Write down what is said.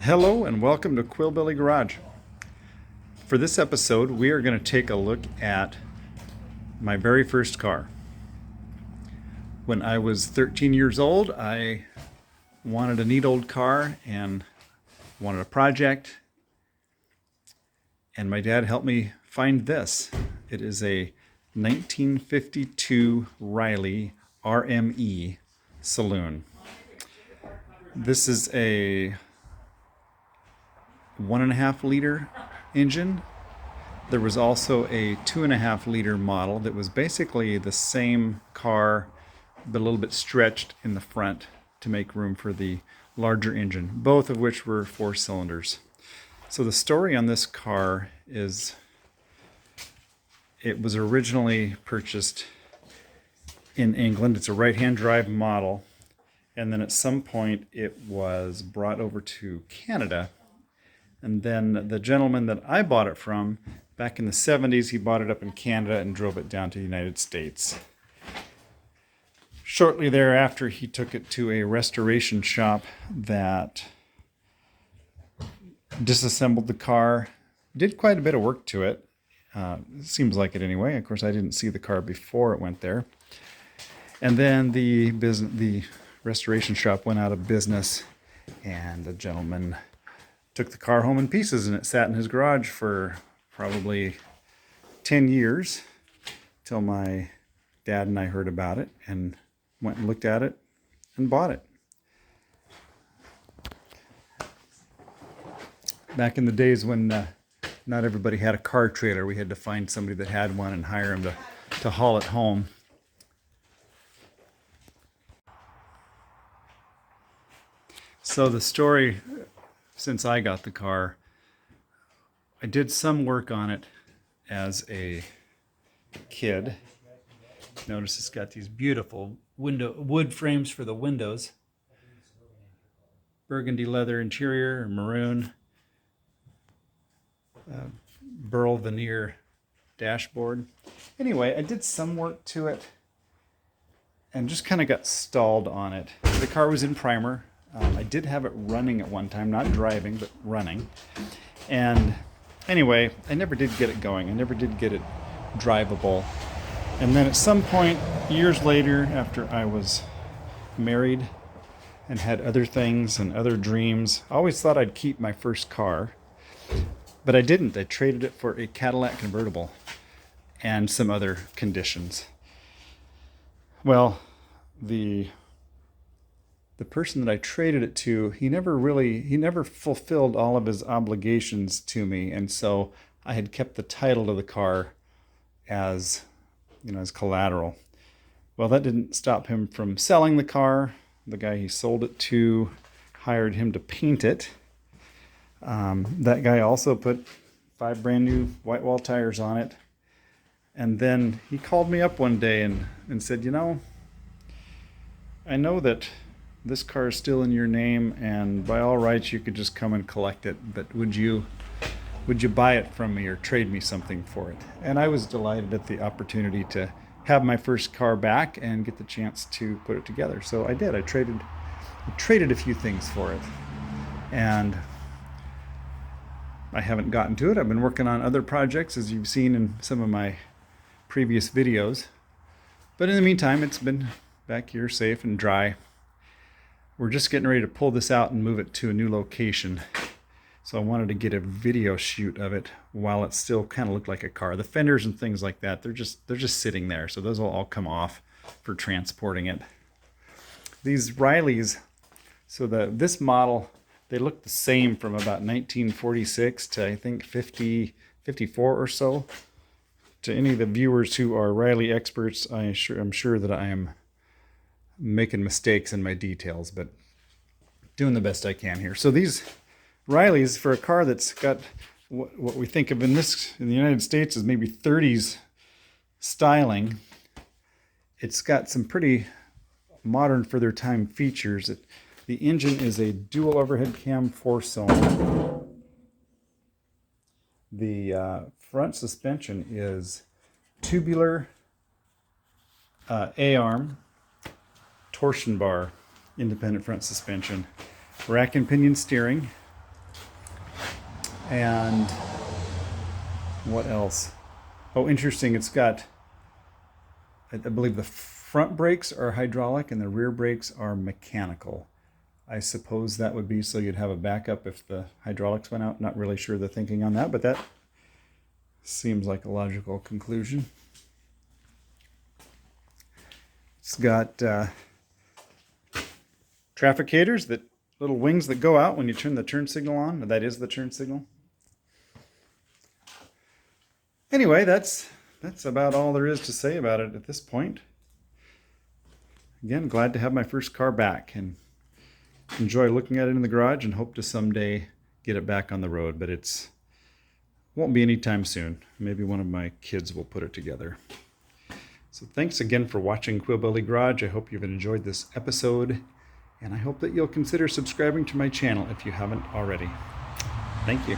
Hello and welcome to Quillbilly Garage. For this episode, we are going to take a look at my very first car. When I was 13 years old, I wanted a neat old car and wanted a project. And my dad helped me find this. It is a 1952 Riley RME saloon. This is a 1.5 liter engine. There was also a 2.5 liter model that was basically the same car but a little bit stretched in the front to make room for the larger engine, both of which were 4 cylinders. So the story on this car is it was originally purchased in England. It's a right-hand drive model, and then at some point it was brought over to Canada. And then the gentleman that I bought it from, back in the 70s, he bought it up in Canada and drove it down to the United States. Shortly thereafter, he took it to a restoration shop that disassembled the car, did quite a bit of work to it. Seems like it anyway. Of course, I didn't see the car before it went there. And then the restoration shop went out of business, and the gentleman took the car home in pieces, and it sat in his garage for probably 10 years till my dad and I heard about it and went and looked at it and bought it. Back in the days when not everybody had a car trailer, we had to find somebody that had one and hire him to haul it home. So the story, since I got the car, I did some work on it as a kid. Notice it's got these beautiful wood frames for the windows. Burgundy leather interior, maroon. Burl veneer dashboard. Anyway, I did some work to it and just kind of got stalled on it. The car was in primer. I did have it running at one time, not driving, but running. And anyway, I never did get it going. I never did get it drivable. And then at some point, years later, after I was married and had other things and other dreams, I always thought I'd keep my first car. But I didn't. I traded it for a Cadillac convertible and some other conditions. Well, the person that I traded it to, he never fulfilled all of his obligations to me, and so I had kept the title to the car as collateral. Well, that didn't stop him from selling the car. The guy he sold it to hired him to paint it. That guy also put 5 brand new white wall tires on it. And then he called me up one day and said, I know that this car is still in your name, and by all rights you could just come and collect it, but would you buy it from me or trade me something for it? And I was delighted at the opportunity to have my first car back and get the chance to put it together. So I did. I traded a few things for it, and I haven't gotten to it. I've been working on other projects, as you've seen in some of my previous videos. But in the meantime, it's been back here safe and dry. We're just getting ready to pull this out and move it to a new location. So I wanted to get a video shoot of it while it still kind of looked like a car. The fenders and things like that, they're just sitting there. So those will all come off for transporting it. These Rileys, so this model, they look the same from about 1946 to I think 54 or so. To any of the viewers who are Riley experts, I'm sure that I am making mistakes in my details, but doing the best I can here. So these Rileys, for a car that's got what we think of in the United States as maybe 30s styling, it's got some pretty modern for their time features. The engine is a dual overhead cam 4-cylinder. The front suspension is tubular A-arm torsion bar independent front suspension, rack and pinion steering, And what else? Oh, interesting. It's got, I believe the front brakes are hydraulic and the rear brakes are mechanical. I suppose that would be so you'd have a backup if the hydraulics went out. Not really sure the thinking on that, but that seems like a logical conclusion. It's got trafficators, that little wings that go out when you turn the turn signal on. That is the turn signal. Anyway, that's about all there is to say about it at this point. Again, glad to have my first car back and enjoy looking at it in the garage and hope to someday get it back on the road, but won't be anytime soon. Maybe one of my kids will put it together. So thanks again for watching Quillbelly Garage. I hope you've enjoyed this episode, and I hope that you'll consider subscribing to my channel if you haven't already. Thank you.